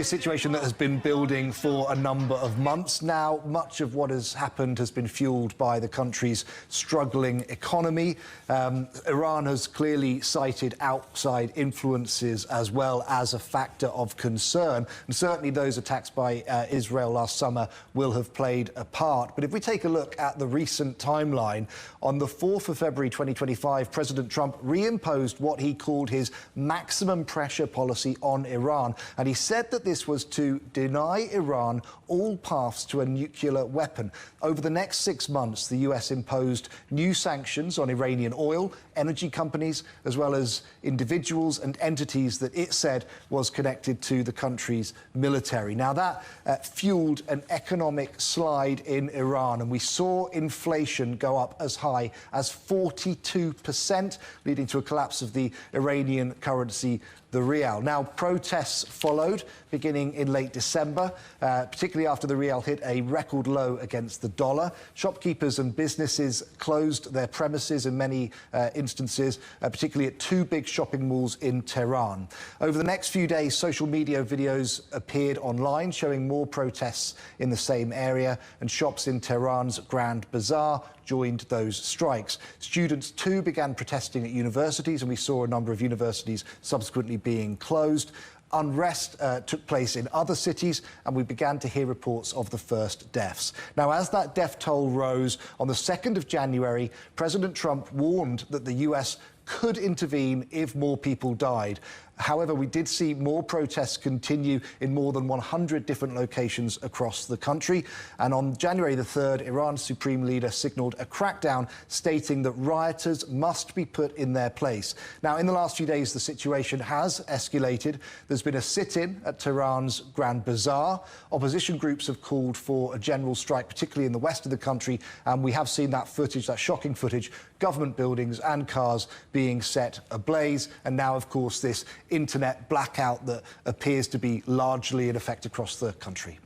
A situation that has been building for a number of months now. Much of what has happened has been fueled by the country's struggling economy. Iran has clearly cited outside influences as well as a factor of concern. And certainly those attacks by Israel last summer will have played a part. But if we take a look at the recent timeline, on the 4th of February 2025, President Trump reimposed what he called his maximum pressure policy on Iran. And he said that this was to deny Iran all paths to a nuclear weapon. Over the next 6 months, the US imposed new sanctions on Iranian oil, energy companies, as well as individuals and entities that it said was connected to the country's military. Now, that fueled an economic slide in Iran, and we saw inflation go up as high as 42%, leading to a collapse of the Iranian currency, the rial. Now, protests followed, beginning in late December, particularly after the rial hit a record low against the dollar. Shopkeepers and businesses closed their premises in many instances, particularly at 2 big shopping malls in Tehran. Over the next few days, social media videos appeared online showing more protests in the same area, and shops in Tehran's Grand Bazaar joined those strikes. Students too began protesting at universities, and we saw a number of universities subsequently being closed. Unrest took place in other cities, and we began to hear reports of the first deaths. Now, as that death toll rose, on the 2nd of January, President Trump warned that the US could intervene if more people died. However, we did see more protests continue in more than 100 different locations across the country. And on January the 3rd, Iran's supreme leader signalled a crackdown, stating that rioters must be put in their place. Now, in the last few days, the situation has escalated. There's been a sit-in at Tehran's Grand Bazaar. Opposition groups have called for a general strike, particularly in the west of the country. And we have seen that footage, that shocking footage, government buildings and cars being set ablaze. And now, of course, this internet blackout that appears to be largely in effect across the country.